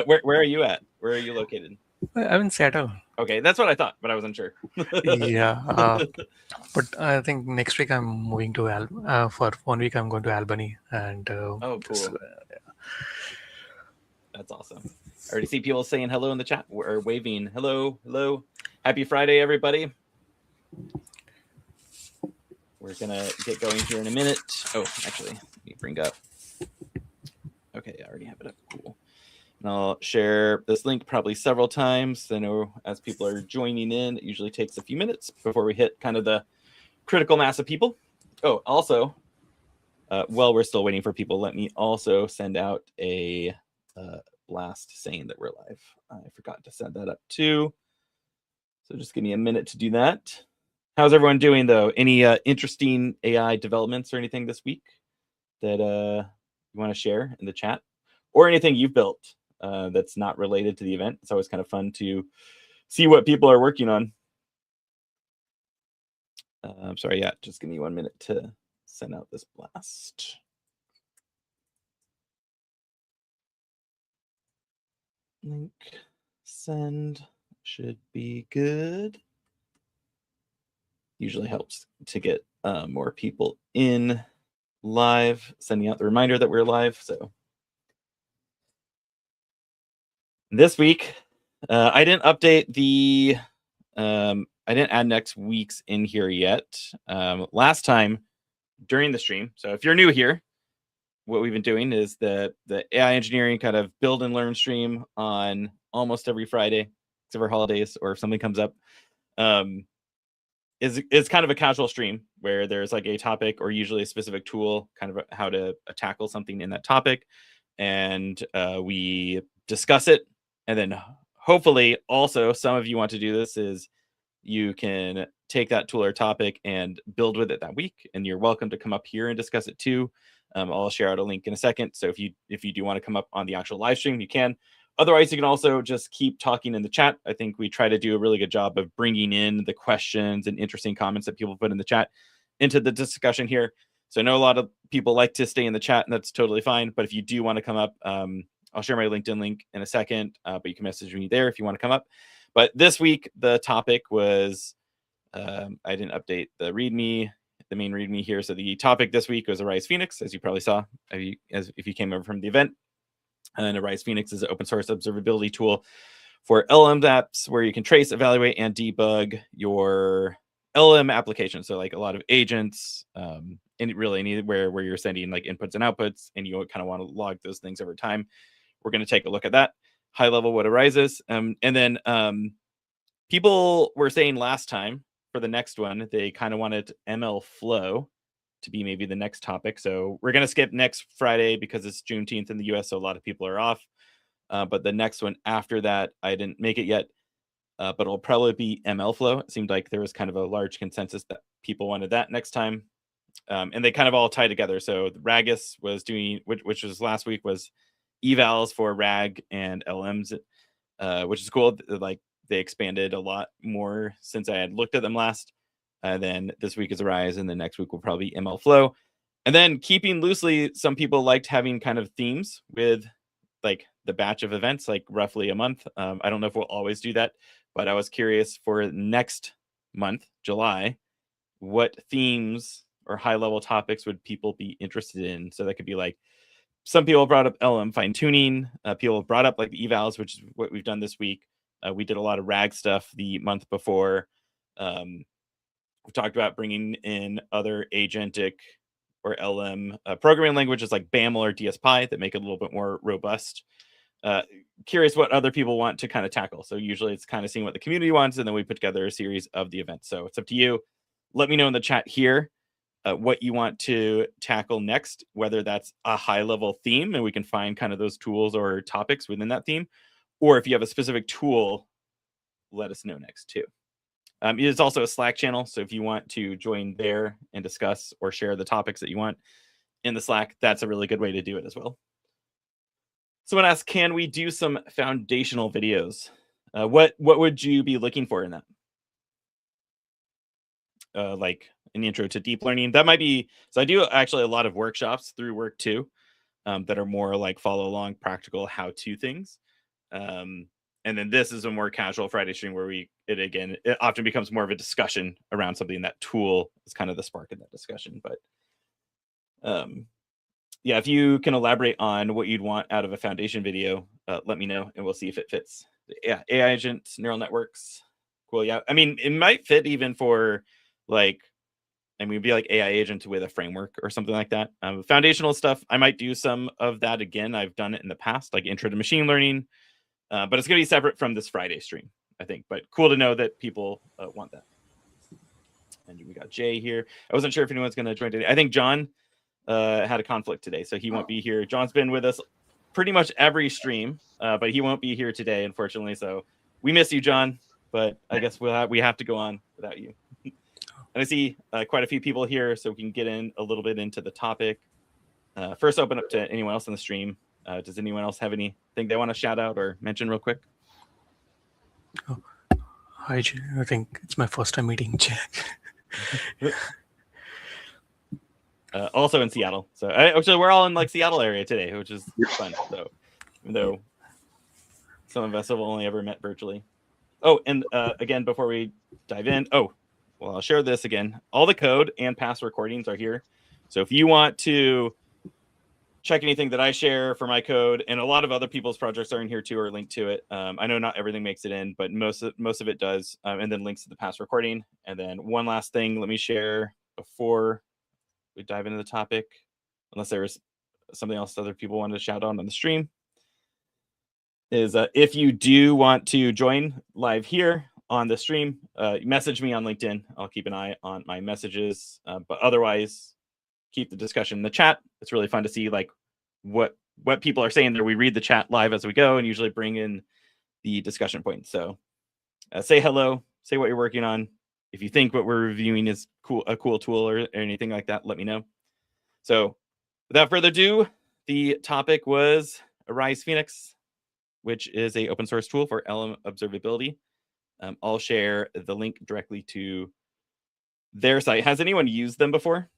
Where are you at? Where are you located? I'm in Seattle. Okay, that's what I thought, but I wasn't sure. Yeah, but I think next week I'm moving to for 1 week. I'm going to Albany, and Oh, cool. That's awesome. I already see people saying hello in the chat or waving. Hello, hello. Happy Friday, everybody. We're gonna get going here in a minute. Oh, actually, let me bring up. Okay, I already have it up. Cool. And I'll share this link probably several times. I know as people are joining in, it usually takes a few minutes before we hit kind of the critical mass of people. Oh, also, while we're still waiting for people, let me also send out a blast saying that we're live. I forgot to set that up too. So just give me a minute to do that. How's everyone doing though? Any interesting AI developments or anything this week that you want to share in the chat? Or anything you've built that's not related to the event? It's always kind of fun to see what people are working on. I'm sorry, yeah, just give me 1 minute to send out this blast. Link send should be good. Usually helps to get more people in live, sending out the reminder that we're live. So this week, I didn't update the, I didn't add next week's in here yet. Last time during the stream, so if you're new here, what we've been doing is the AI engineering kind of build and learn stream on almost every Friday, except for holidays or if something comes up. Is kind of a casual stream where there's like a topic or usually a specific tool, kind of how to tackle something in that topic, and we discuss it. And then hopefully also some of you want to do this is you can take that tool or topic and build with it that week, and you're welcome to come up here and discuss it too. I'll share out a link in a second. So if you do want to come up on the actual live stream, you can. Otherwise, you can also just keep talking in the chat. I think we try to do a really good job of bringing in the questions and interesting comments that people put in the chat into the discussion here. So I know a lot of people like to stay in the chat, and that's totally fine. But if you do want to come up, I'll share my LinkedIn link in a second, but you can message me there if you want to come up. But this week, the topic was, I didn't update the README, the main README here. So the topic this week was Arize Phoenix, as you probably saw, if you came over from the event. And Arize Phoenix is an open source observability tool for LLM apps where you can trace, evaluate, and debug your LLM application. So like a lot of agents, and really anywhere where you're sending like inputs and outputs, and you kind of want to log those things over time. We're going to take a look at that. High level what Arize is. And then people were saying last time for the next one, they kind of wanted ML flow to be maybe the next topic. So we're going to skip next Friday because it's Juneteenth in the US, so a lot of people are off. But the next one after that, I didn't make it yet, but it'll probably be ML flow. It seemed like there was kind of a large consensus that people wanted that next time. And they kind of all tie together. So Ragas was doing, which was last week, was evals for RAG and LMs, which is cool. Like they expanded a lot more since I had looked at them last. Then this week is Arize, and the next week will probably be ML flow. And then keeping loosely, some people liked having kind of themes with like the batch of events, like roughly a month. I don't know if we'll always do that, but I was curious for next month, July, what themes or high level topics would people be interested in? So that could be like, some people brought up LM fine tuning. People brought up like the evals, which is what we've done this week. We did a lot of RAG stuff the month before. We talked about bringing in other agentic or LM programming languages like BAML or DSPy that make it a little bit more robust. Curious what other people want to kind of tackle. So usually it's kind of seeing what the community wants, and then we put together a series of the events. So it's up to you. Let me know in the chat here what you want to tackle next, whether that's a high level theme and we can find kind of those tools or topics within that theme, or if you have a specific tool, let us know next too. It is also a Slack channel, so if you want to join there and discuss or share the topics that you want in the Slack, that's a really good way to do it as well. Someone asked, can we do some foundational videos? What would you be looking for in that? Like an intro to deep learning? That might be, so I do actually a lot of workshops through work too. that are more like follow along practical how-to things. And then this is a more casual Friday stream where it often becomes more of a discussion around something. That tool is kind of the spark in that discussion. But yeah, if you can elaborate on what you'd want out of a foundation video, let me know and we'll see if it fits. Yeah, AI agents, neural networks. Cool. Yeah, I mean, it might fit even for like, I mean, it'd be like AI agent with a framework or something like that. Foundational stuff, I might do some of that again. I've done it in the past, like intro to machine learning, but it's going to be separate from this Friday stream, I think. But cool to know that people want that. And we got Jay here. I wasn't sure if anyone's going to join today. I think John had a conflict today, so he won't be here. John's been with us pretty much every stream, but he won't be here today, unfortunately. So we miss you, John, but I guess we have to go on without you. And I see quite a few people here, so we can get in a little bit into the topic. First, open up to anyone else in the stream. Does anyone else have anything they want to shout out or mention real quick? Oh, hi, Jay. I think it's my first time meeting Jack. Also in Seattle. So actually, we're all in like Seattle area today, which is fun. So even though some of us have only ever met virtually. Oh, and again, before we dive in, well, I'll share this again. All the code and past recordings are here. So if you want to check anything that I share for my code, and a lot of other people's projects are in here too, or linked to it. I know not everything makes it in, but most of it does. And then links to the past recording. And then one last thing, let me share before we dive into the topic, unless there was something else other people wanted to shout out on the stream, is if you do want to join live here on the stream, message me on LinkedIn. I'll keep an eye on my messages, but otherwise keep the discussion in the chat. It's really fun to see like what people are saying there. We read the chat live as we go and usually bring in the discussion points. So say hello, say what you're working on. If you think what we're reviewing is a cool tool or anything like that, let me know. So without further ado, the topic was Arize Phoenix, which is a open source tool for LLM observability. I'll share the link directly to their site. Has anyone used them before?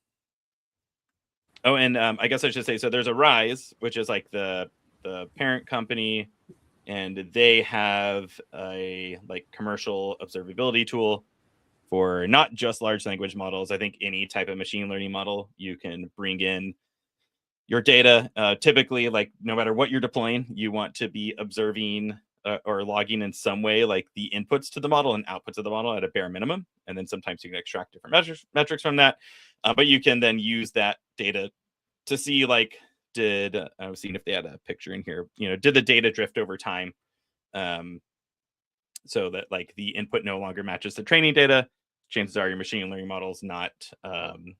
Oh, and I guess I should say, so there's Arize, which is like the parent company, and they have a like commercial observability tool for not just large language models. I think any type of machine learning model, you can bring in your data. Typically, like no matter what you're deploying, you want to be observing or logging in some way, like the inputs to the model and outputs of the model at a bare minimum. And then sometimes you can extract different metrics from that. But you can then use that data to see like, I was seeing if they had a picture in here, did the data drift over time? So that like the input no longer matches the training data, chances are your machine learning model's not going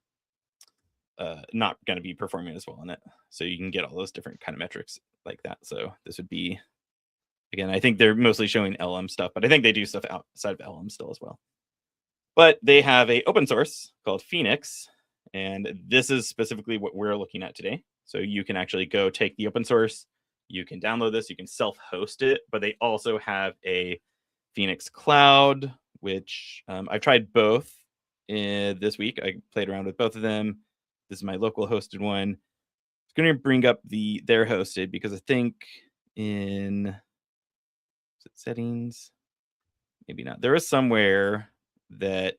to be performing as well in it. So you can get all those different kind of metrics like that. So this would be, again, I think they're mostly showing LM stuff, but I think they do stuff outside of LM still as well. But they have a open source called Phoenix, and this is specifically what we're looking at today. So you can actually go take the open source, you can download this, you can self-host it, but they also have a Phoenix Cloud, which I've tried both this week. I played around with both of them. This is my local hosted one. It's going to bring up their hosted because I think in settings, maybe not. There is somewhere that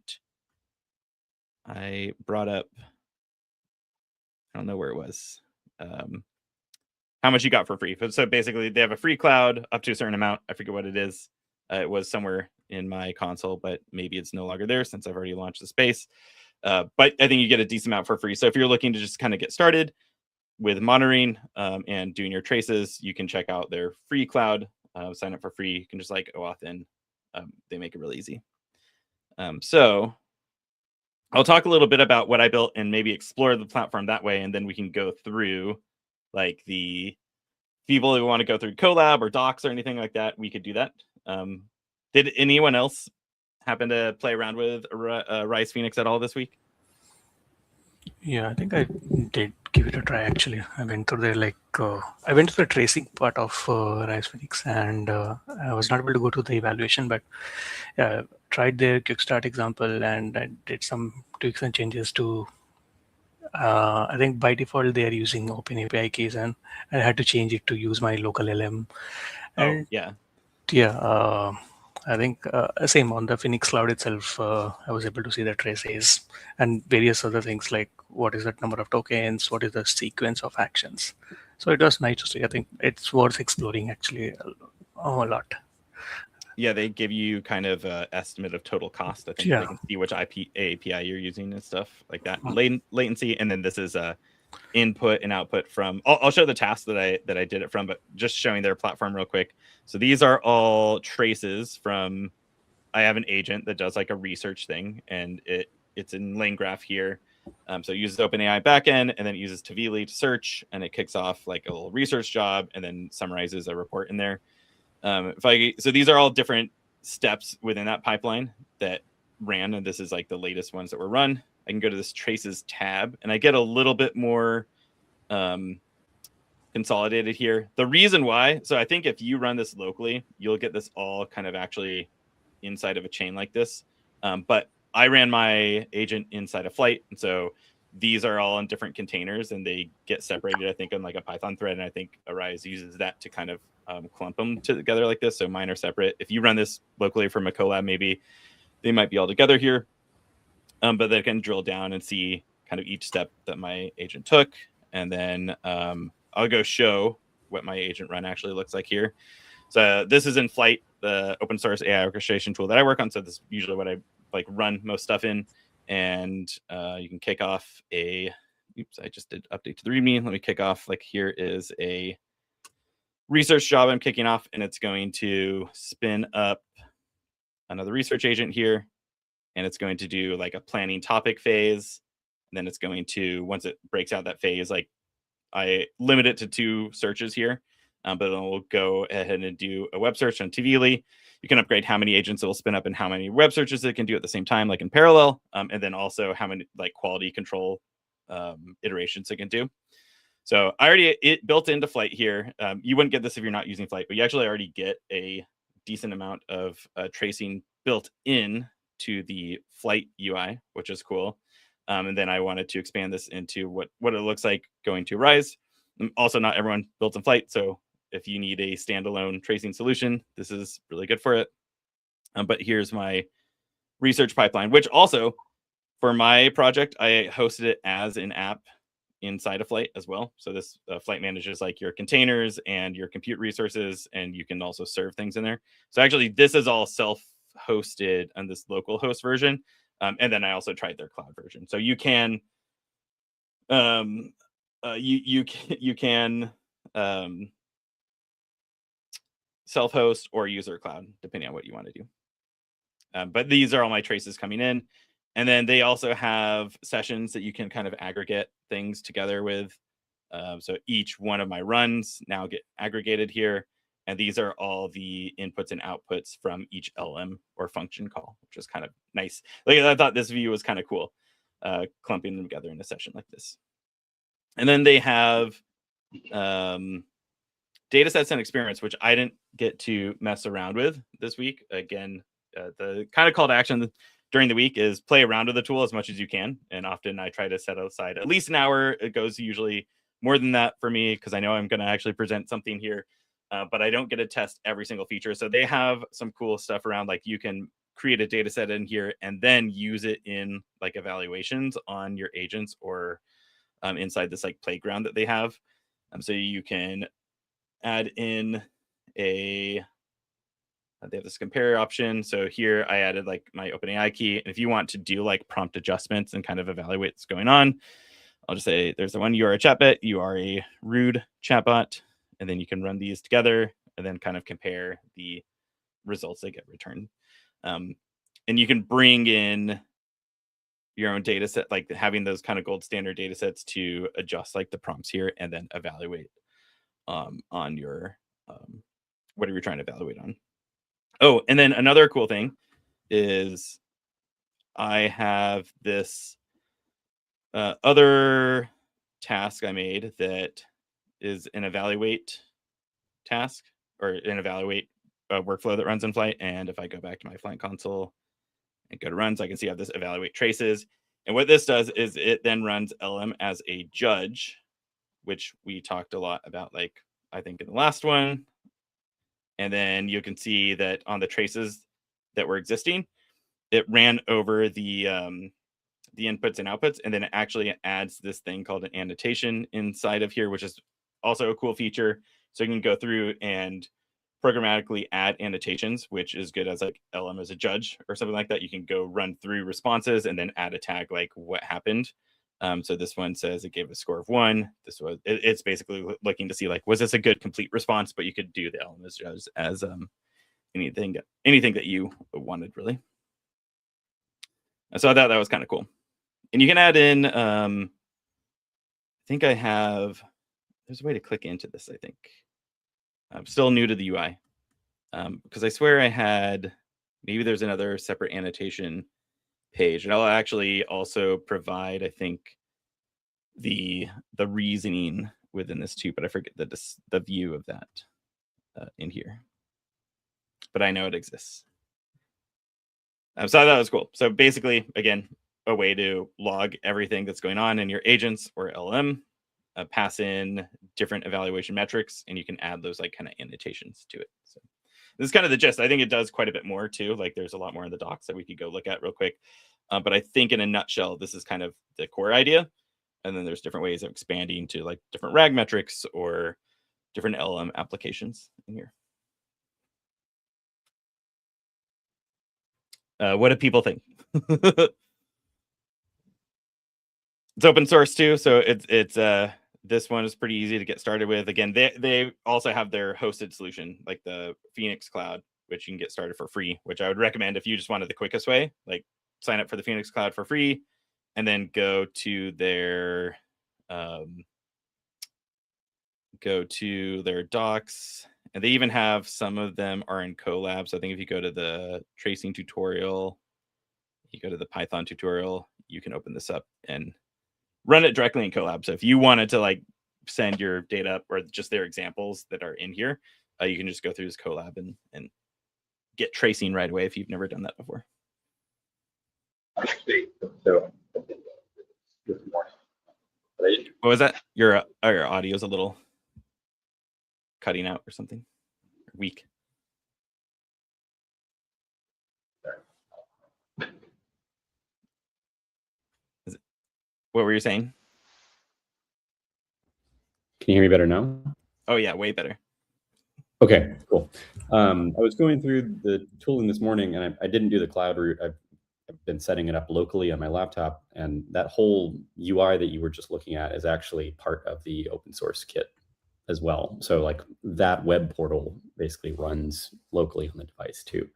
I brought up. I don't know where it was. How much you got for free. So basically, they have a free cloud up to a certain amount. I forget what it is. It was somewhere in my console, but maybe it's no longer there since I've already launched the space. But I think you get a decent amount for free. So if you're looking to just kind of get started with monitoring and doing your traces, you can check out their free cloud. Sign up for free. You can just like OAuth in. They make it really easy. So I'll talk a little bit about what I built and maybe explore the platform that way, and then we can go through like the people who want to go through Colab or Docs or anything like that. We could do that. Did anyone else happen to play around with Arize Phoenix at all this week? Yeah, I think I did give it a try. Actually, I went through I went to the tracing part of Arize Phoenix, and I was not able to go to the evaluation, but tried their quick start example, and I did some tweaks and changes to I think by default they are using OpenAPI keys, and I had to change it to use my local LM. Oh, And yeah. yeah, I think same on the Phoenix Cloud itself. I was able to see the traces and various other things like what is that number of tokens, what is the sequence of actions. So it was nice to see. I think it's worth exploring actually a lot. Yeah, they give you kind of a estimate of total cost. I think they Yeah. can see which API you're using and stuff like that. Mm. Latency, and then this is a input and output from. I'll show the task that I did it from, but just showing their platform real quick. So these are all traces from. I have an agent that does like a research thing, and it's in lane graph here. So it uses OpenAI backend, and then it uses Tavili to search, and it kicks off like a little research job, and then summarizes a report in there. So these are all different steps within that pipeline that ran, and this is like the latest ones that were run. I can go to this traces tab, and I get a little bit more consolidated here. The reason why, so I think if you run this locally, you'll get this all kind of actually inside of a chain like this. But I ran my agent inside a flight, and so these are all in different containers, and they get separated, I think, on like a Python thread, and I think Arize uses that to kind of clump them together like this, so mine are separate. If you run this locally from a collab, maybe they might be all together here, but they can drill down and see kind of each step that my agent took, and then I'll go show what my agent run actually looks like here. So this is in Flight, the open source AI orchestration tool that I work on. So this is usually what I like run most stuff in. And you can kick off a, oops, I just did update to the README. Let me kick off, like here is a research job I'm kicking off, and it's going to spin up another research agent here. And it's going to do like a planning topic phase. And then it's going to, once it breaks out that phase, like I limit it to 2 searches here. But then we'll go ahead and do a web search on Tavili. You can upgrade how many agents it will spin up and how many web searches it can do at the same time, like in parallel, and then also how many like quality control iterations it can do. So I already it built into Flight here. You wouldn't get this if you're not using Flight, but you actually already get a decent amount of tracing built in to the Flight UI, which is cool. And then I wanted to expand this into what it looks like going to Arize. Also, not everyone built in Flight, so if you need a standalone tracing solution, this is really good for it. But here's my research pipeline, which also for my project, I hosted it as an app inside of Flight as well. So this Flight manages like your containers and your compute resources, and you can also serve things in there. So actually, this is all self-hosted on this local host version. And then I also tried their cloud version. So you can you can self-host or use their cloud, depending on what you want to do. But these are all my traces coming in. And then they also have sessions that you can kind of aggregate things together with. So each one of my runs now get aggregated here. And these are all the inputs and outputs from each LM or function call, which is kind of nice. Like I thought this view was kind of cool, clumping them together in a session like this. And then they have data sets and experiments, which I didn't get to mess around with this week. Again, the kind of call to action during the week is play around with the tool as much as you can. And often I try to set aside at least an hour. It goes usually more than that for me because I know I'm going to actually present something here, but I don't get to test every single feature. So they have some cool stuff around, like you can create a data set in here and then use it in like evaluations on your agents or inside this like playground that they have. So you can add in they have this compare option. So here I added like my OpenAI key. And if you want to do like prompt adjustments and kind of evaluate what's going on, I'll just say there's the one, you are a chatbot, you are a rude chatbot. And then you can run these together and then kind of compare the results they get returned. And you can bring in your own data set, like having those kind of gold standard data sets to adjust like the prompts here and then evaluate on your whatever you're trying to evaluate on. Oh, and then another cool thing is I have this other task I made that is an evaluate task or an evaluate workflow that runs in Flight. And if I go back to my Flight console and go to runs, I can see I have this evaluate traces. And what this does is it then runs LM as a judge, which we talked a lot about, like, I think in the last one. And then you can see that on the traces that were existing, it ran over the inputs and outputs, and then it actually adds this thing called an annotation inside of here, which is also a cool feature. So you can go through and programmatically add annotations, which is good as like LM as a judge or something like that. You can go run through responses and then add a tag like what happened. So this one says it gave a score of 1. This was it's basically looking to see like, was this a good complete response? But you could do the LM as judge as anything that you wanted, really. So I thought that was kind of cool. And you can add in, I think there's a way to click into this, I think. I'm still new to the UI. Because I swear I had, maybe there's another separate annotation page. And I'll actually also provide, I think, the reasoning within this too, but I forget the view of that in here. But I know it exists. So I thought that was cool. So basically, again, a way to log everything that's going on in your agents or LM, pass in different evaluation metrics, and you can add those like kind of annotations to it. So this is kind of the gist. I think it does quite a bit more too. Like there's a lot more in the docs that we could go look at real quick. But I think in a nutshell, this is kind of the core idea. And then there's different ways of expanding to like different RAG metrics or different LM applications in here. What do people think? It's open source too, so it's this one is pretty easy to get started with. Again, they also have their hosted solution, like the Phoenix Cloud, which you can get started for free, which I would recommend if you just wanted the quickest way. Like sign up for the Phoenix Cloud for free, and then go to their docs. And they even have some of them are in collab. So I think if you go to the tracing tutorial, you go to the Python tutorial, you can open this up and run it directly in collab. So if you wanted to like send your data up or just their examples that are in here, you can just go through this collab and get tracing right away if you've never done that before. So what was that? Your audio is a little cutting out or something. Weak. What were you saying? Can you hear me better now? Oh yeah, way better. Okay, cool. I was going through the tooling this morning, and I didn't do the cloud route. I've been setting it up locally on my laptop, and that whole UI that you were just looking at is actually part of the open source kit as well. So like that web portal basically runs locally on the device too.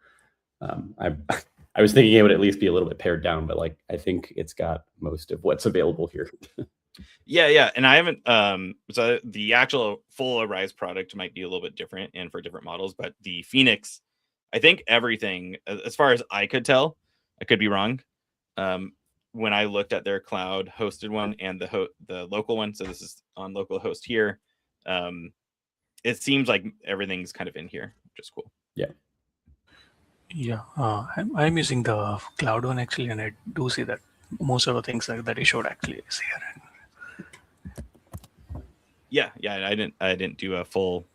I was thinking it would at least be a little bit pared down, but like I think it's got most of what's available here. Yeah, and I haven't so the actual full Arize product might be a little bit different and for different models, but the Phoenix, I think everything, as far as I could tell, I could be wrong. When I looked at their cloud hosted one and the local one, so this is on localhost here, it seems like everything's kind of in here, which is cool. Yeah, I'm using the cloud one actually, and I do see that most of the things that you showed actually is here. Yeah, I didn't do a full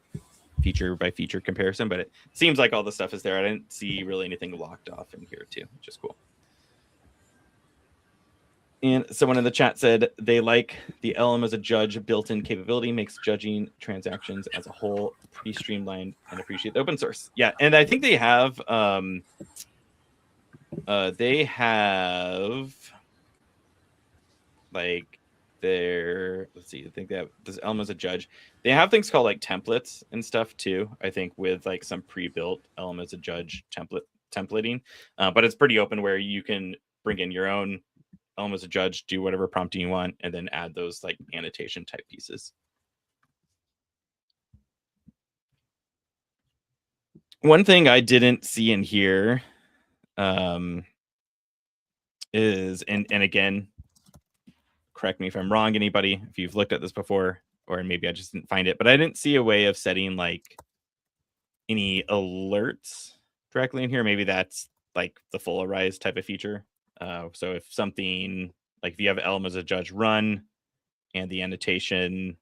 feature by feature comparison, but it seems like all the stuff is there. I didn't see really anything locked off in here too, which is cool. And someone in the chat said they like the LM as a judge built-in capability, makes judging transactions as a whole pretty streamlined, and appreciate the open source. Yeah, and I think they have like their, let's see, I think they have this LM as a judge. They have things called like templates and stuff too, I think, with like some pre-built LM as a judge templating. But it's pretty open where you can bring in your own LM as a judge, do whatever prompting you want, and then add those like annotation type pieces. One thing I didn't see in here is, and again, correct me if I'm wrong, anybody, if you've looked at this before, or maybe I just didn't find it, but I didn't see a way of setting like any alerts directly in here. Maybe that's like the full Arize type of feature. So if something Like if you have LLM as a judge run and the annotation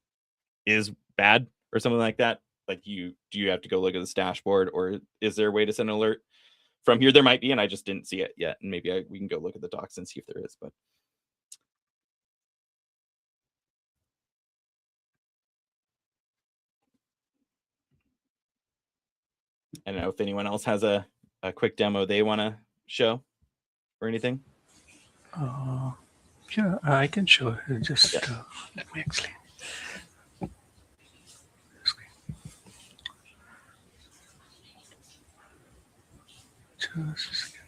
is bad or something like that, like do you have to go look at this dashboard, or is there a way to send an alert from here? There might be, and I just didn't see it yet, and maybe we can go look at the docs and see if there is. But I don't know if anyone else has a quick demo they want to show or anything. Yeah, I can show. Just Yeah. let me actually. Just a second.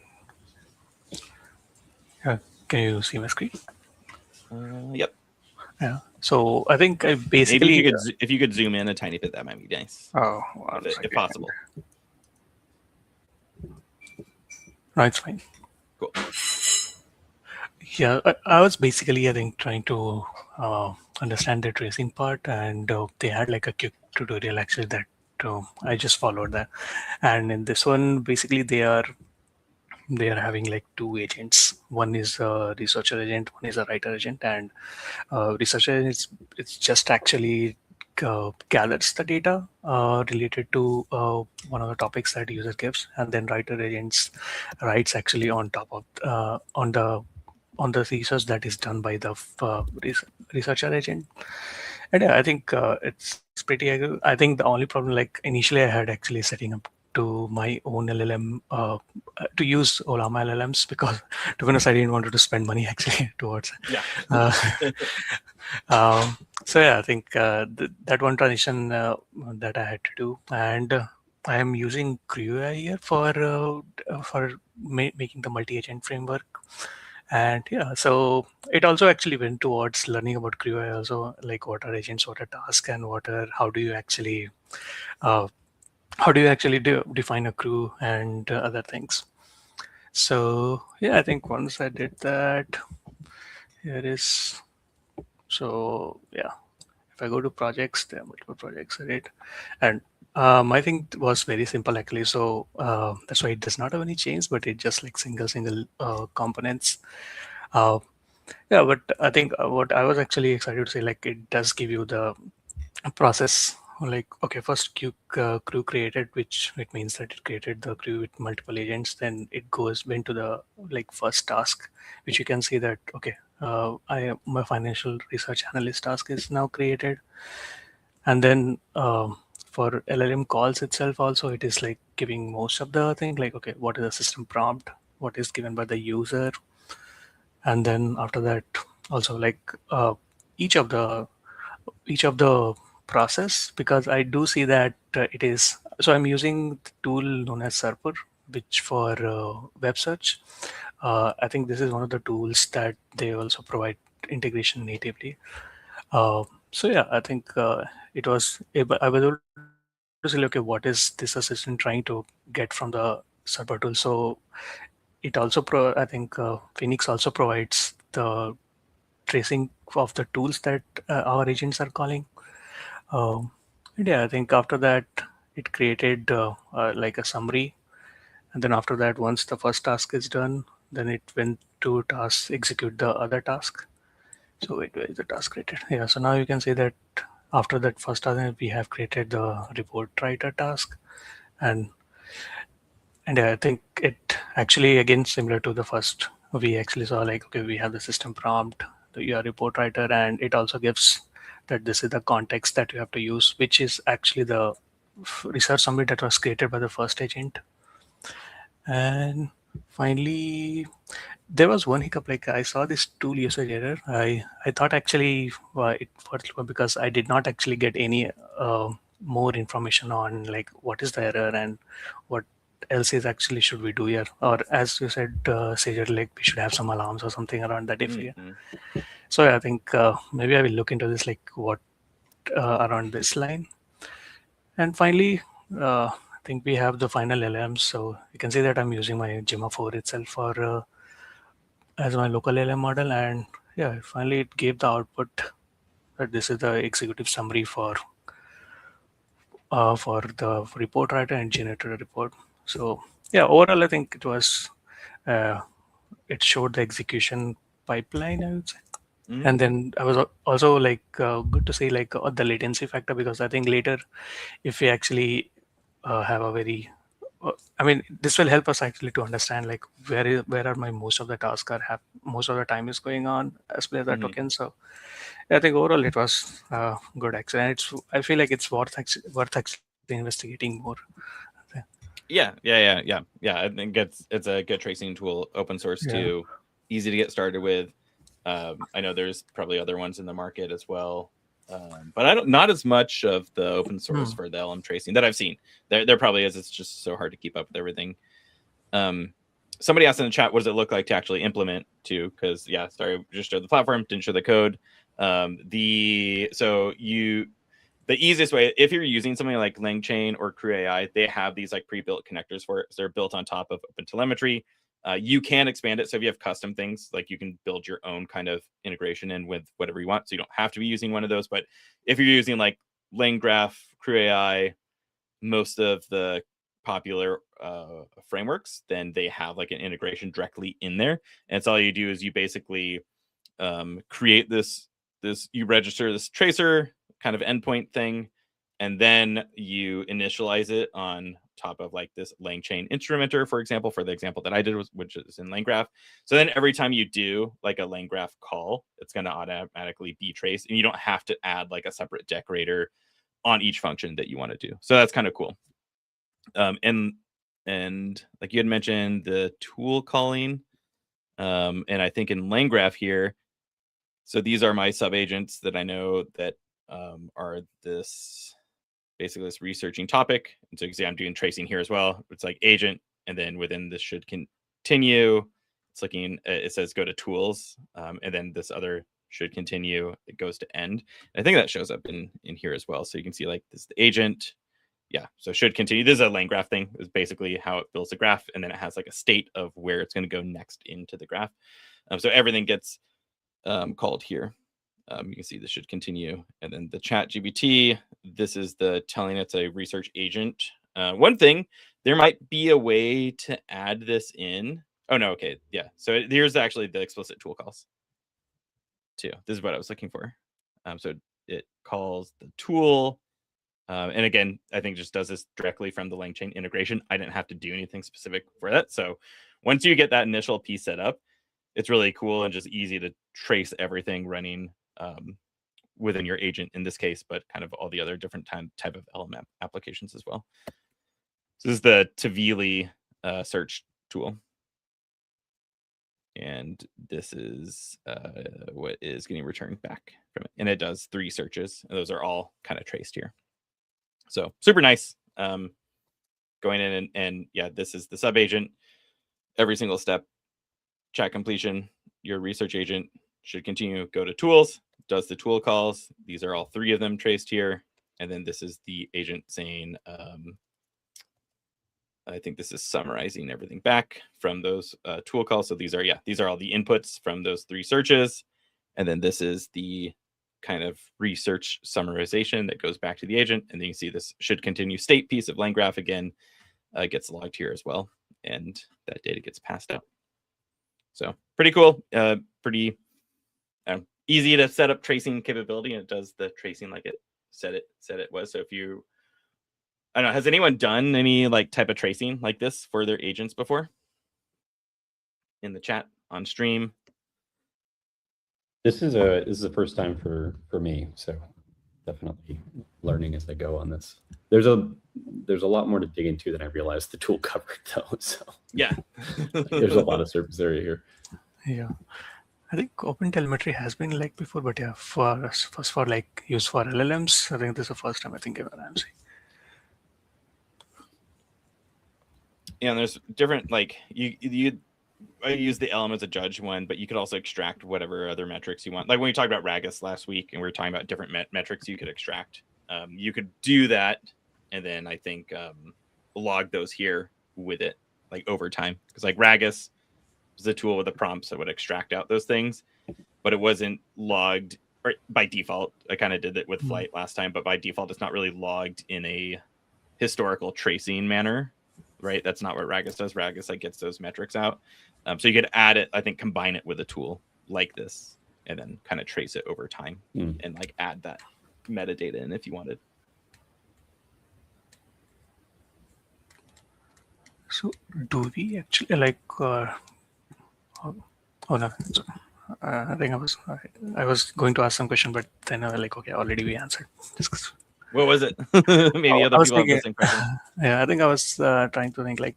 Yeah, can you see my screen? Yep. Yeah. So I think I basically. Maybe if you could zoom in a tiny bit, that might be nice. Oh, if possible. No, it's fine. Cool. Yeah, I was basically, I think, trying to understand the tracing part, and they had like a quick tutorial actually that I just followed that. And in this one, basically, they are having like two agents. One is a researcher agent, one is a writer agent, and researcher it's just actually gathers the data related to one of the topics that user gives, and then writer agents writes actually on top of on the research that is done by the researcher agent. And yeah, I think it's pretty good. I think the only problem, like initially I had actually setting up to my own LLM to use Olama LLMs, because to be honest, I didn't want to spend money actually towards it. Yeah. So yeah, I think that one transition that I had to do, and I am using CrewAI here for making the multi-agent framework. And yeah, so it also actually went towards learning about CrewAI also, like what are agents, what are tasks, and how do you actually define a crew and other things. So yeah, I think once I did that, here is, so yeah, if I go to projects, there are multiple projects I did, and my thing was very simple actually. So that's why it does not have any chains, but it just like single components. Yeah, but I think what I was actually excited to say, like it does give you the process. Like, okay, first crew created, which it means that it created the crew with multiple agents. Then it went to the like first task, which you can see that, okay, my financial research analyst task is now created. And then for LLM calls itself also, it is like giving most of the thing, like, okay, what is the system prompt, what is given by the user. And then after that also, like each of the process, because I do see that it is, so I'm using the tool known as Serper, which for web search. I think this is one of the tools that they also provide integration natively. So yeah, I think I was able to say, okay, what is this assistant trying to get from the Serper tool? So it also I think Phoenix also provides the tracing of the tools that our agents are calling. Yeah, I think after that it created like a summary, and then after that, once the first task is done, then it went to execute the other task. So wait, where is the task created? Yeah, so now you can see that after that first task, we have created the report writer task, and I think it actually, again, similar to the first, we actually saw like, okay, we have the system prompt, your report writer, and it also gives that this is the context that you have to use, which is actually the research summary that was created by the first agent. And finally, there was one hiccup, like I saw this tool usage error. I thought actually it was because I did not actually get any more information on like what is the error and what else is actually should we do here, or as you said, Sager, like we should have some alarms or something around that area. So I think maybe I will look into this, like what around this line. And finally, I think we have the final LLM. So you can see that I'm using my Gemma 4 itself for as my local LLM model, and yeah, finally it gave the output that this is the executive summary for the report writer and generated a report. So yeah, overall I think it was it showed the execution pipeline, I would say. Mhm. And then I was also like good to see like the latency factor, because I think later if we actually have a very I mean, this will help us actually to understand like where are my most of the tasks most of the time is going on as per the Mhm. token. So I think overall it was good actually. And I feel like it's worth actually investigating more. Yeah. I think it's a good tracing tool, open source too, easy to get started with. I know there's probably other ones in the market as well, but not as much of the open source for the LM tracing that I've seen. There probably is. It's just so hard to keep up with everything. Somebody asked in the chat, what does it look like to actually implement too? Because sorry, just showed the platform, didn't show the code. The easiest way, if you're using something like LangChain or Crew AI, they have these like pre-built connectors for it. So they're built on top of OpenTelemetry. You can expand it. So if you have custom things, like you can build your own kind of integration in with whatever you want. So you don't have to be using one of those. But if you're using like LangGraph, Crew AI, most of the popular frameworks, then they have like an integration directly in there. And it's all you do is you basically create this, you register this tracer kind of endpoint thing, and then you initialize it on top of like this LangChain instrumenter, for example, for the example that I did, which is in LangGraph. So then every time you do like a LangGraph call, it's going to automatically be traced, and you don't have to add like a separate decorator on each function that you want to do. So that's kind of cool. And like you had mentioned, the tool calling, and I think in LangGraph here, so these are my subagents that I know that are basically this researching topic. And so you can see I'm doing tracing here as well. It's like agent, and then within this should continue. It's looking, it says go to tools, and then this other should continue. It goes to end. And I think that shows up in here as well. So you can see like this is the agent. Yeah, so should continue. This is a LangGraph thing. Is basically how it builds a graph, and then it has like a state of where it's going to go next into the graph. So everything gets called here. You can see this should continue. And then the chat GBT, this is the telling it's a research agent. One thing, there might be a way to add this in. Oh, no. Okay. Yeah. So here's actually the explicit tool calls too. This is what I was looking for. So it calls the tool. And again, I think just does this directly from the LangChain integration. I didn't have to do anything specific for that. So once you get that initial piece set up, it's really cool and just easy to trace everything running within your agent in this case, but kind of all the other different type of LLM applications as well. So this is the Tavili search tool. And this is what is getting returned back from it. And it does 3 searches. And those are all kind of traced here. So super nice. Going in and yeah, this is the sub agent. Every single step, chat completion, your research agent should continue, go to tools, does the tool calls. These are all 3 of them traced here. And then this is the agent saying, I think this is summarizing everything back from those tool calls. So these are all the inputs from those 3 searches. And then this is the kind of research summarization that goes back to the agent. And then you see this should continue state piece of LangGraph again gets logged here as well. And that data gets passed out. So pretty cool, pretty easy to set up tracing capability, and it does the tracing like it said it was. So if you, I don't know, has anyone done any like type of tracing like this for their agents before? In the chat, on stream? This is the first time for me, so definitely learning as I go on this. There's a lot more to dig into than I realized the tool covered though. So yeah, there's a lot of surface area here. Yeah, I think OpenTelemetry has been like before, but yeah, for like use for LLMs, I think this is the first time I think ever I'm seeing. Yeah, and there's different like I use the LM as a judge one, but you could also extract whatever other metrics you want. Like when we talked about Ragas last week, and we were talking about different metrics you could extract. You could do that, and then I think log those here with it, like over time. Because like Ragas is a tool with a prompt that would extract out those things, but it wasn't logged or by default. I kind of did it with Flight last time, but by default, it's not really logged in a historical tracing manner. Right, that's not what Ragas does. Ragas like gets those metrics out, so you could add it. I think combine it with a tool like this, and then kind of trace it over time and like add that metadata in if you wanted. So do we actually like? Oh no, I think I was going to ask some question, but then I was like, okay, already we answered. What was it? Maybe other people have the same question. Yeah, I think I was trying to think like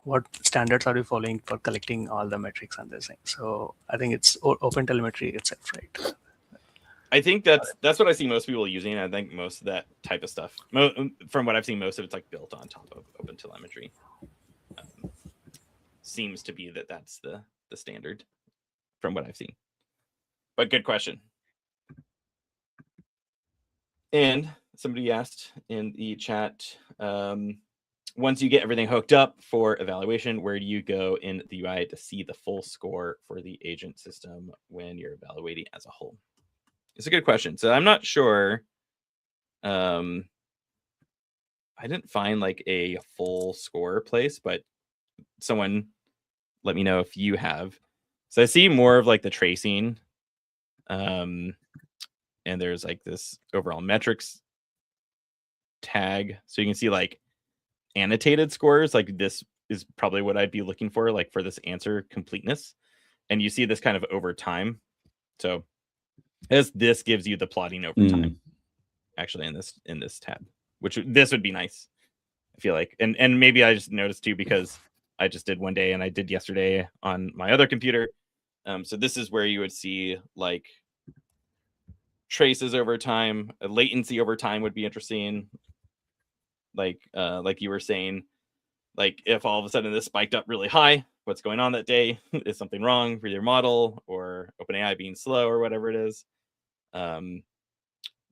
what standards are we following for collecting all the metrics and this thing. So I think it's open telemetry itself, right? I think that's what I see most people using. I think most of that type of stuff, from what I've seen, most of it's like built on top of OpenTelemetry. Seems to be that's the standard from what I've seen. But good question. And somebody asked in the chat, once you get everything hooked up for evaluation, where do you go in the UI to see the full score for the agent system when you're evaluating as a whole? It's a good question. So I'm not sure. I didn't find like a full score place, but someone let me know if you have. So I see more of like the tracing. And there's like this overall metrics tag. So you can see like annotated scores. Like this is probably what I'd be looking for, like for this answer completeness. And you see this kind of over time. So as this gives you the plotting over time, actually in this tab, which this would be nice, I feel like. And maybe I just noticed too, because I just did one day and I did yesterday on my other computer. So this is where you would see like traces over time, latency over time would be interesting. Like you were saying, like if all of a sudden this spiked up really high, what's going on that day? Is something wrong with your model or OpenAI being slow or whatever it is? The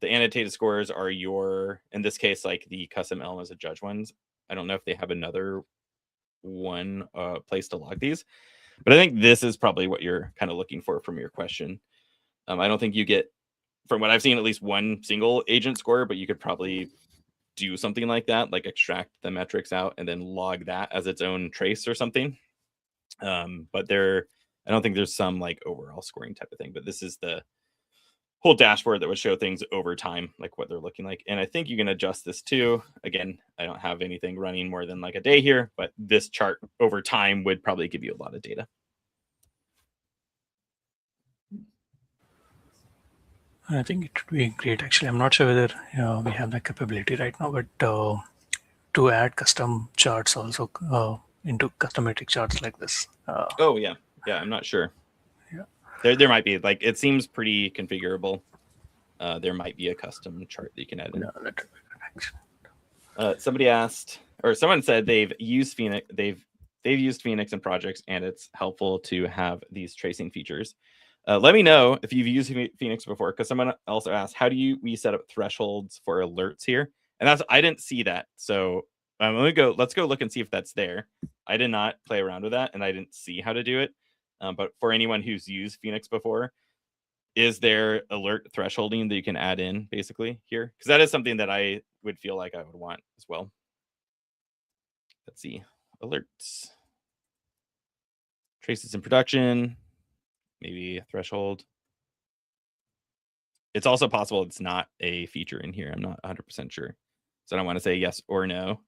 annotated scores are in this case, like the custom LLM as a judge ones. I don't know if they have another one place to log these, but I think this is probably what you're kind of looking for from your question. I don't think you get, from what I've seen, at least one single agent score, but you could probably do something like that, like extract the metrics out and then log that as its own trace or something. But I don't think there's some like overall scoring type of thing, but this is the whole dashboard that would show things over time, like what they're looking like. And I think you can adjust this too. Again, I don't have anything running more than like a day here, but this chart over time would probably give you a lot of data. I think it would be great. Actually, I'm not sure whether we have that capability right now, but to add custom charts also into custom metric charts like this. Oh yeah, I'm not sure. Yeah, there might be, like, it seems pretty configurable. There might be a custom chart that you can add in. Somebody asked, or someone said they've used Phoenix. They've used Phoenix in projects, and it's helpful to have these tracing features. Let me know if you've used Phoenix before, because someone also asked, how do we set up thresholds for alerts here? And I didn't see that. So let's go look and see if that's there. I did not play around with that, and I didn't see how to do it. But for anyone who's used Phoenix before, is there alert thresholding that you can add in basically here? Because that is something that I would feel like I would want as well. Let's see. Alerts. Traces in production. Maybe a threshold. It's also possible it's not a feature in here. I'm not 100% sure. So I don't want to say yes or no.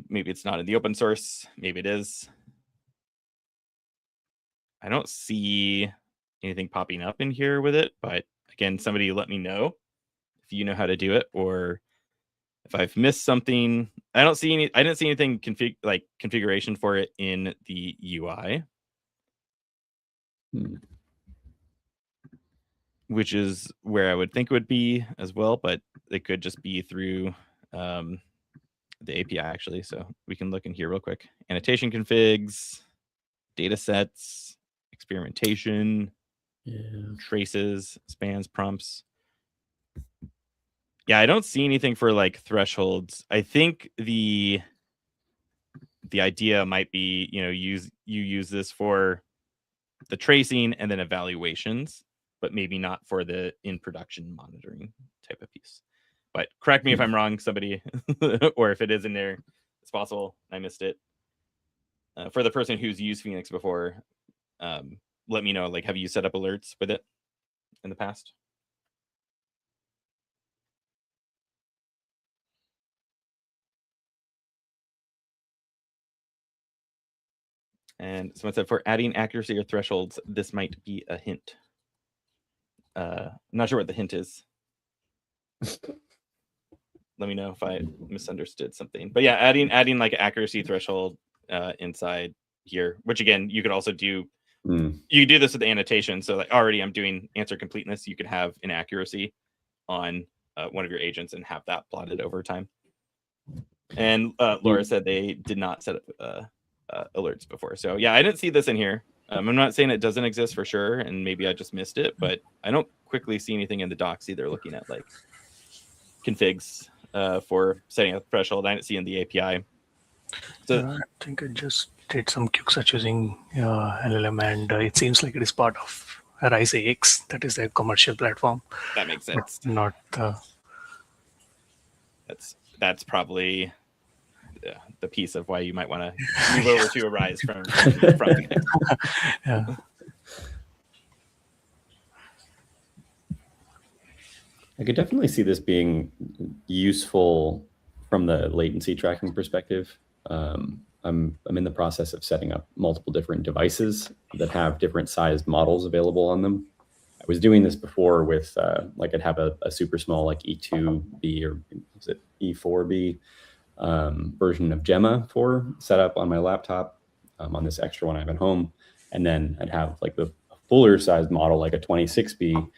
Maybe it's not in the open source. Maybe it is. I don't see anything popping up in here with it, but again, somebody let me know if you know how to do it, or if I've missed something. I didn't see anything configuration for it in the UI. Which is where I would think it would be as well, but it could just be through the API actually. So we can look in here real quick. Annotation configs, data sets, experimentation, traces, spans, prompts. Yeah, I don't see anything for like thresholds. I think the idea might be, you use this for the tracing and then evaluations, but maybe not for the in production monitoring type of piece. But correct me if I'm wrong, somebody, or if it is in there, it's possible I missed it. For the person who's used Phoenix before, let me know, like, have you set up alerts with it in the past? And someone said, for adding accuracy or thresholds, this might be a hint. I'm not sure what the hint is. Let me know if I misunderstood something. But yeah, adding like accuracy threshold inside here, which again, you could also do. You do this with the annotation. So like already I'm doing answer completeness. You could have inaccuracy on one of your agents and have that plotted over time. And Laura said they did not set up alerts before. So yeah, I didn't see this in here. I'm not saying it doesn't exist for sure, and maybe I just missed it, but I don't quickly see anything in the docs either looking at like configs for setting a threshold. I didn't see in the API. So I think I just did some quick search using LLM, and it seems like it is part of Arize X, that is a commercial platform. That makes sense. Not that's probably the piece of why you might want to move over to Arize from Phoenix. Yeah. I could definitely see this being useful from the latency tracking perspective. I'm in the process of setting up multiple different devices that have different sized models available on them. I was doing this before with like I'd have a super small like E2B or is it E4B version of Gemma 4 set up on my laptop on this extra one I have at home, and then I'd have like the fuller sized model like a 26B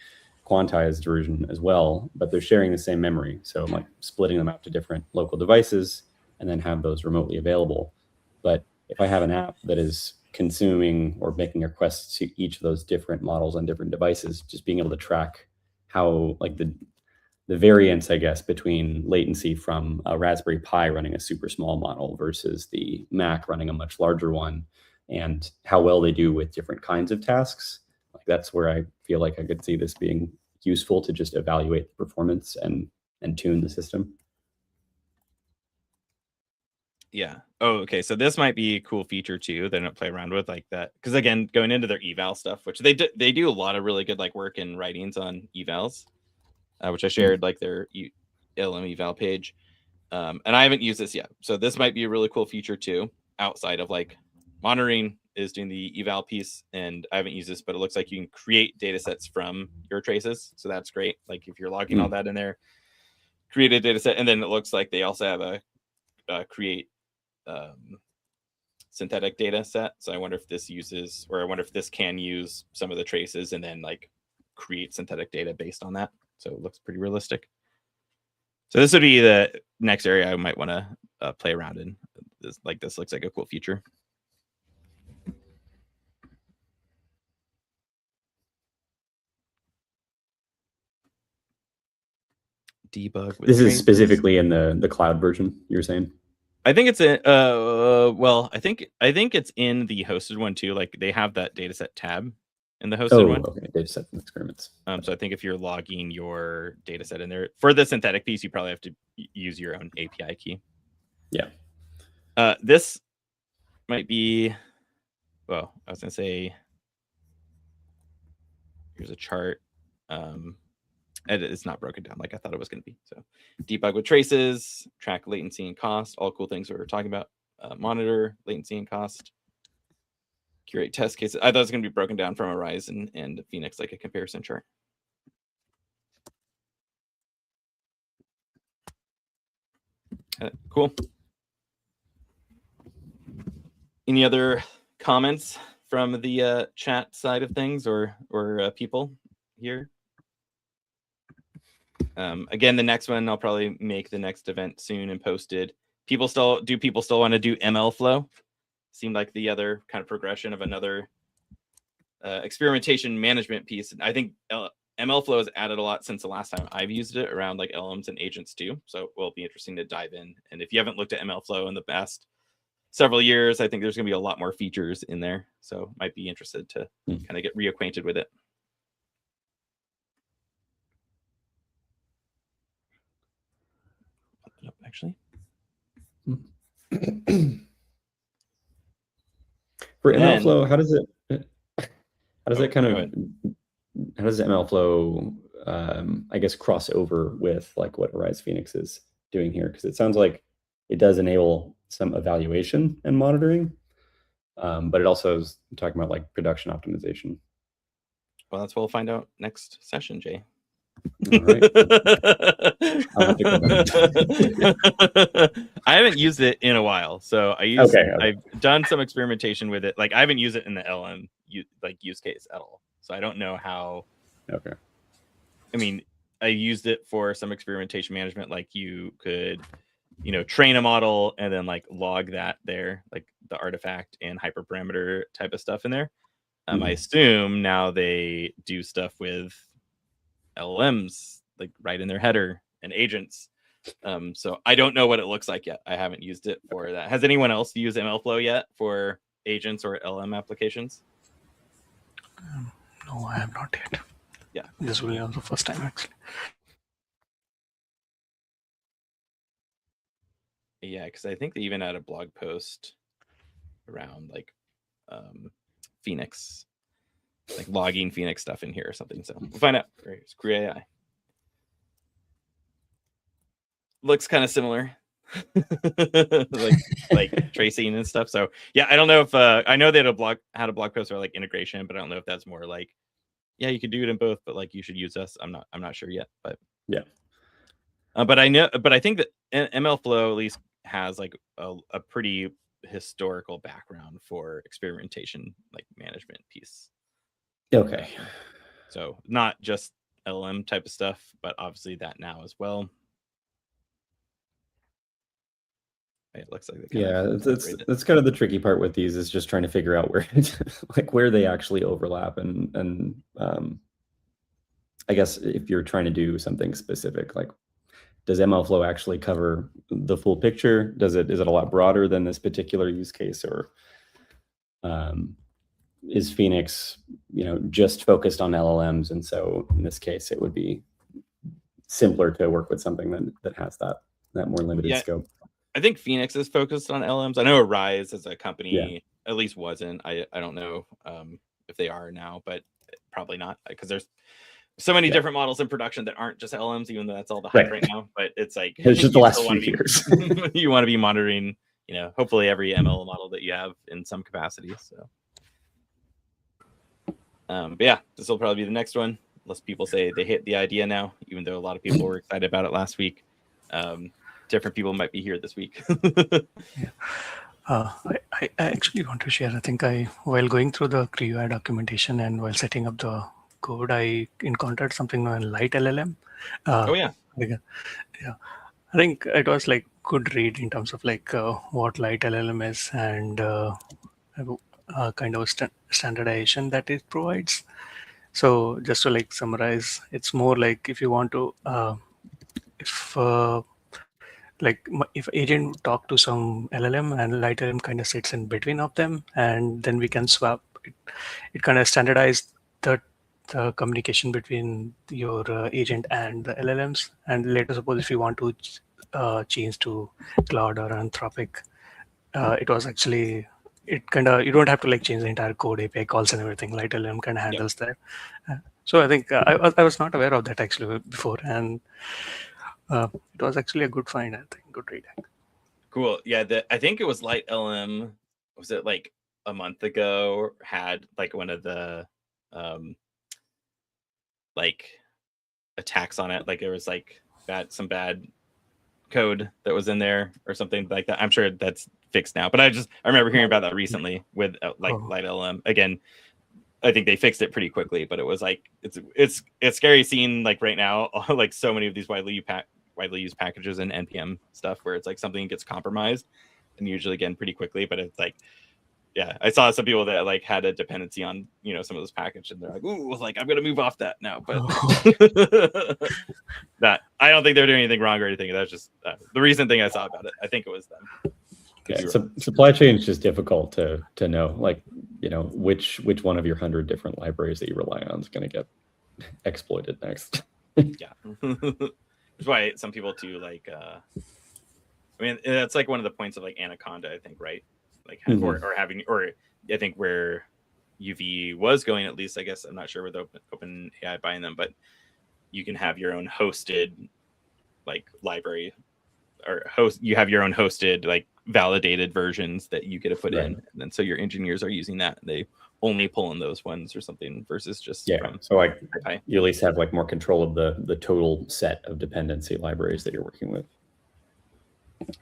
quantized version as well, but they're sharing the same memory. So I'm like splitting them out to different local devices and then have those remotely available. But if I have an app that is consuming or making requests to each of those different models on different devices, just being able to track how like the variance, I guess, between latency from a Raspberry Pi running a super small model versus the Mac running a much larger one, and how well they do with different kinds of tasks. Like that's where I feel like I could see this being useful to just evaluate the performance and tune the system. Yeah. Oh, okay. So this might be a cool feature too. They don't play around with like that because again, going into their eval stuff, which they do a lot of really good like work and writings on evals, which I shared like their LLM eval page, and I haven't used this yet. So this might be a really cool feature too, outside of like monitoring is doing the eval piece, and I haven't used this, but it looks like you can create data sets from your traces. So that's great. Like if you're logging all that in there, create a data set, and then it looks like they also have a create synthetic data set. So I wonder if this uses, or I wonder if this can use some of the traces and then like create synthetic data based on that. So it looks pretty realistic. So this would be the next area I might want to play around in. This looks like a cool feature. Debug with this is specifically in the cloud version, you're saying? I think it's in well, I think it's in the hosted one too. Like they have that dataset tab in the hosted one. Okay, dataset and experiments. So I think if you're logging your dataset in there for the synthetic piece, you probably have to use your own API key. Yeah. This might be, well, I was gonna say, here's a chart. It's not broken down like I thought it was going to be. So debug with traces, track latency and cost, all cool things we were talking about. Monitor latency and cost, curate test cases. I thought it was going to be broken down from Arize and Phoenix, like a comparison chart. Cool. Any other comments from the chat side of things or people here? Again, the next one I'll probably make the next event soon and posted. People still want to do ML flow? Seemed like the other kind of progression of another experimentation management piece. I think ML flow has added a lot since the last time I've used it around like LLMs and agents too. So it will be interesting to dive in. And if you haven't looked at ML flow in the past several years, I think there's going to be a lot more features in there. So might be interested to kind of get reacquainted with it. Up actually. For ML flow, how does it How does that kind of, how does MLflow, I guess, cross over with like what Arize Phoenix is doing here? Because it sounds like it does enable some evaluation and monitoring, but it also is talking about like production optimization. Well, that's what we'll find out next session, Jay. All right. I haven't used it in a while, so I've done some experimentation with it. Like I haven't used it in the LM use case at all, so I don't know how. Okay. I mean, I used it for some experimentation management, like you could, train a model and then like log that there, like the artifact and hyperparameter type of stuff in there. I assume now they do stuff with LLMs like right in their header and agents. So I don't know what it looks like yet. I haven't used it for that. Has anyone else used MLflow yet for agents or LM applications? No, I have not yet. Yeah, this will be the first time actually. Yeah, because I think they even had a blog post around like Phoenix, like logging Phoenix stuff in here or something. So we'll find out. It's Crew AI. Looks kind of similar, like tracing and stuff. So yeah, I don't know if I know they had a blog post or like integration, but I don't know if that's more like, yeah, you could do it in both, but like you should use us. I'm not sure yet, but yeah. But I think that MLflow at least has like a pretty historical background for experimentation, like management piece. Okay. So not just LM type of stuff, but obviously that now as well. It looks like that's kind of the tricky part with these, is just trying to figure out where where they actually overlap, and I guess if you're trying to do something specific, like does MLflow actually cover the full picture? Is it a lot broader than this particular use case, or is Phoenix just focused on LLMs, and so in this case it would be simpler to work with something that has that more limited scope? I think Phoenix is focused on LMs. I know Arize as a company at least wasn't. I don't know if they are now, but probably not, because there's so many different models in production that aren't just LMs, even though that's all the hype right now. But it's like it's just the last few years. You want to be monitoring, hopefully every ML model that you have in some capacity. So, but yeah, this will probably be the next one, unless people say they hit the idea now, even though a lot of people were excited about it last week. Different people might be here this week. I actually want to share. I think while going through the Crew AI documentation and while setting up the code, I encountered something on light LLM. Yeah. I think it was like good read in terms of like what light LLM is and kind of standardization that it provides. So just to like summarize, it's more like if you want to, if agent talk to some LLM and light LLM kind of sits in between of them, and then we can swap it. It kind of standardized the communication between your agent and the LLMs. And later, suppose if you want to change to Claude or Anthropic, it was actually, it kind of, you don't have to like change the entire code, API calls and everything. Light LLM kind of handles that. So I think I was not aware of that actually before, and it was actually a good find. I think good read. Cool. Yeah, I think it was Light LM. Was it like a month ago? Had like one of the like attacks on it. Like there was like some bad code that was in there or something like that. I'm sure that's fixed now, but I remember hearing about that recently with Light LM. Again, I think they fixed it pretty quickly, but it was like it's scary seeing like right now like so many of these widely used packages and NPM stuff where it's like something gets compromised, and usually again pretty quickly. But it's like, yeah, I saw some people that like had a dependency on some of those packages, and they're like, ooh, like I'm gonna move off that now. But that I don't think they're doing anything wrong or anything. That's just the recent thing I saw about it. I think it was them. Yeah, supply chain is just difficult to know, like which one of your 100 different libraries that you rely on is going to get exploited next. Yeah. That's why some people do like I mean that's like one of the points of like Anaconda, I think, right? Like or I think where UV was going, at least, I guess. I'm not sure with open AI buying them, but you can have your own hosted like library, or you have your own hosted like validated versions that you get to put in, and then so your engineers are using that. They only pull in those ones or something versus just so like you at least have like more control of the total set of dependency libraries that you're working with.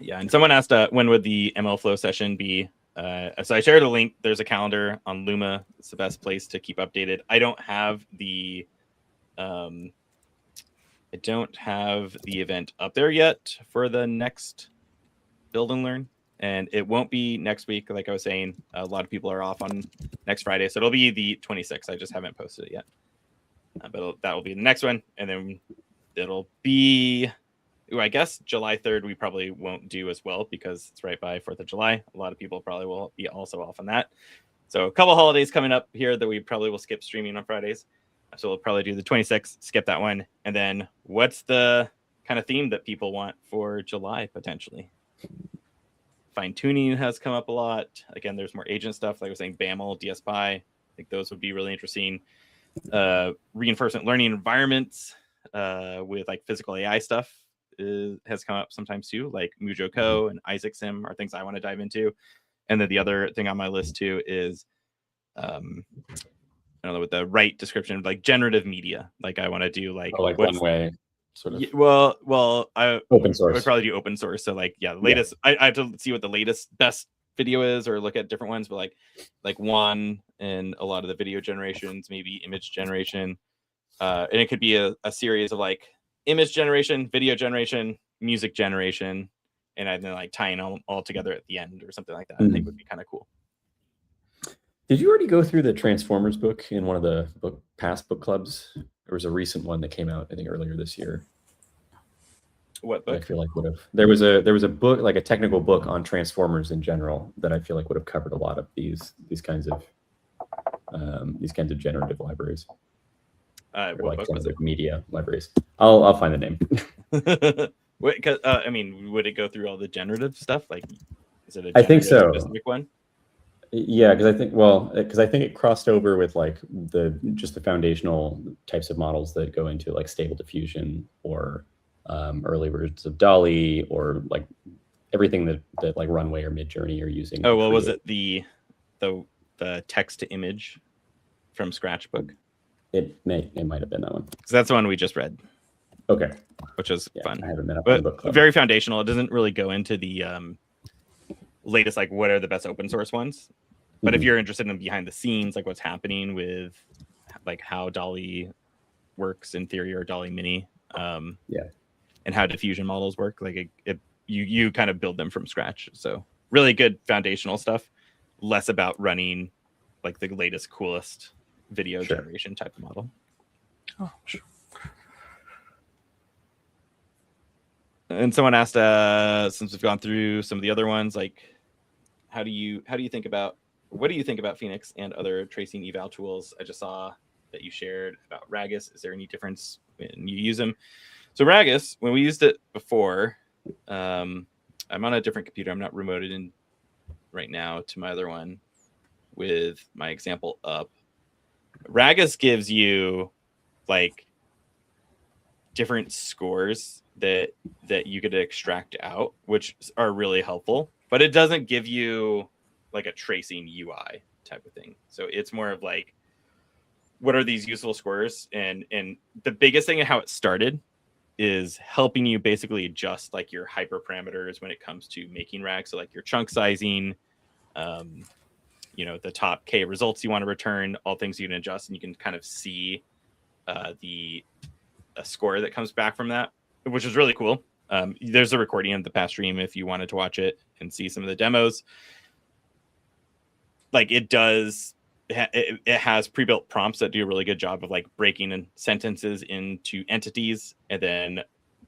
Yeah, and someone asked when would the MLflow session be? So I shared a link. There's a calendar on Luma. It's the best place to keep updated. I don't have the event up there yet for the next Build and Learn, and it won't be next week. Like I was saying, a lot of people are off on next Friday, so it'll be the 26th. I just haven't posted it yet, but that will be the next one, and then it'll be. I guess July 3rd we probably won't do as well because it's right by 4th of July. A lot of people probably will be also off on that. So a couple holidays coming up here that we probably will skip streaming on Fridays. So we'll probably do the 26th, skip that one. And then what's the kind of theme that people want for July potentially? Fine tuning has come up a lot. Again, there's more agent stuff. Like I was saying, BAML, DSPy. I think those would be really interesting. Reinforcement learning environments with like physical AI stuff has come up sometimes too, like MujoCo and Isaac Sim are things I want to dive into. And then the other thing on my list too is I don't know, with the right description, like generative media. Like I want to do like one way sort of. Well, I open source. would probably do open source. So like the latest. Yeah. I have to see what the latest best video is, or look at different ones. But like one and a lot of the video generations, maybe image generation, and it could be a series of like image generation, video generation, music generation, and then like tying all together at the end or something like that. I think would be kind of cool. Did you already go through the Transformers book in one of the past book clubs? There was a recent one that came out, I think, earlier this year. What book? I feel like would have. There was a book, like a technical book on Transformers in general, that I feel like would have covered a lot of these kinds of generative libraries. What like book was it? Media libraries. I'll find the name. Wait, I mean, would it go through all the generative stuff? Like, is it a I think so. Specific one? Yeah, because I think it crossed over with like just the foundational types of models that go into like Stable Diffusion or early versions of DALL-E, or like everything that like Runway or Midjourney are using. Oh, well, was it the text to image from Scratch book? It might have been that one. Because that's the one we just read. Okay. Which was fun. I haven't been up but in the book club. Very foundational. It doesn't really go into the latest, like what are the best open source ones. But if you're interested in behind the scenes, like what's happening with like how DALL-E works in theory, or DALL-E Mini, and how diffusion models work, like you kind of build them from scratch. So really good foundational stuff, less about running like the latest, coolest video generation type of model. Oh, sure. And someone asked, since we've gone through some of the other ones, like what do you think about Phoenix and other tracing eval tools? I just saw that you shared about Ragas. Is there any difference when you use them? So Ragas, when we used it before, I'm on a different computer. I'm not remoted in right now to my other one with my example up. Ragas gives you like different scores that you could extract out, which are really helpful, but it doesn't give you like a tracing UI type of thing. So it's more of like, what are these useful scores? And the biggest thing of how it started is helping you basically adjust like your hyperparameters when it comes to making RAG. So like your chunk sizing, the top K results you want to return, all things you can adjust, and you can kind of see the score that comes back from that, which is really cool. There's a recording of the past stream if you wanted to watch it and see some of the demos. Like it has pre-built prompts that do a really good job of like breaking sentences into entities and then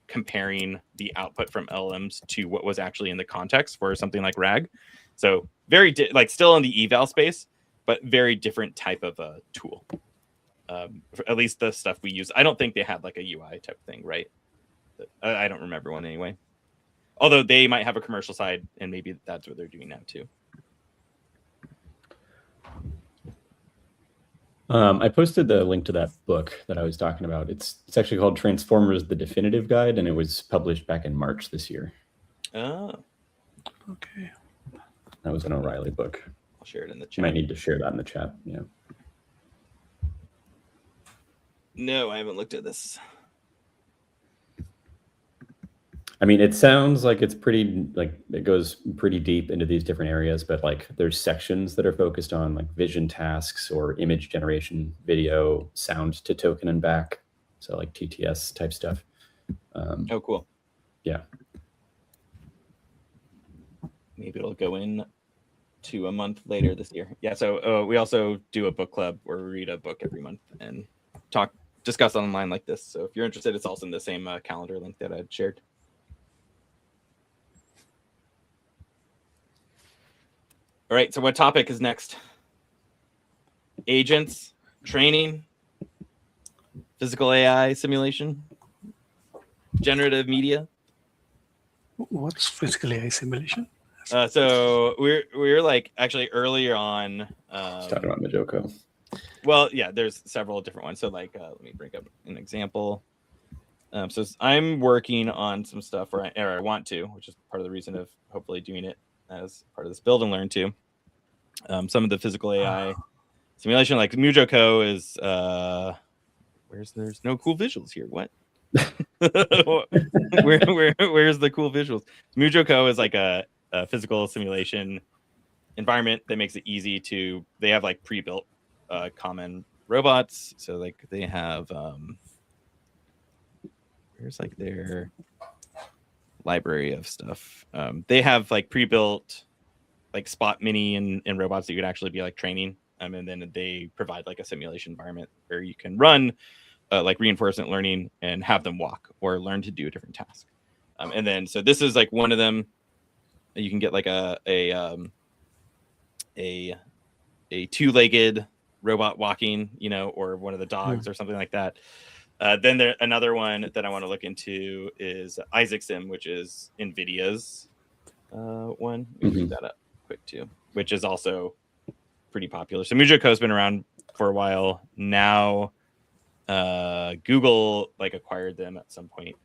comparing the output from LLMs to what was actually in the context for something like RAG. So very like still in the eval space, but very different type of a tool. At least the stuff we use. I don't think they had like a UI type thing, right? I don't remember one anyway. Although they might have a commercial side, and maybe that's what they're doing now too. I posted the link to that book that I was talking about. It's actually called Transformers: The Definitive Guide, and it was published back in March this year. Oh, Okay. That was an O'Reilly book. I'll share it in the You might chat. need to share that in the chat. Yeah. No, I haven't looked at this. I mean, it sounds like it's pretty, like it goes pretty deep into these different areas, but like there's sections that are focused on like vision tasks or image generation, video, sound to token and back. So like TTS type stuff. Oh, cool. Yeah. Maybe it'll go in to a month later this year. Yeah. So we also do a book club where we read a book every month and discuss online like this. So if you're interested, it's also in the same calendar link that I'd shared. All right, so what topic is next? Agents, training, physical AI simulation, generative media. What's physical AI simulation? So we're like actually earlier on. Talking about Majoko. Well, yeah, there's several different ones. So like, let me bring up an example. So I'm working on some stuff, or I want to, which is part of the reason of hopefully doing it as part of this build and learn too. Some of the physical AI simulation, like Mujoko is there's no cool visuals here. What? Where's the cool visuals? Mujoko is like a physical simulation environment that makes it easy to. They have like pre-built common robots. So like they have where's like their library of stuff. They have like pre-built like Spot Mini and robots that you could actually be like training. And then they provide like a simulation environment where you can run like reinforcement learning and have them walk or learn to do a different task. And then so this is like one of them. You can get like a two-legged robot walking, you know, or one of the dogs or something like that. Then there another one that I want to look into is Isaac Sim, which is NVIDIA's one. Let me bring that up quick too, which is also pretty popular. So Mujoko's been around for a while now. Google like acquired them at some point,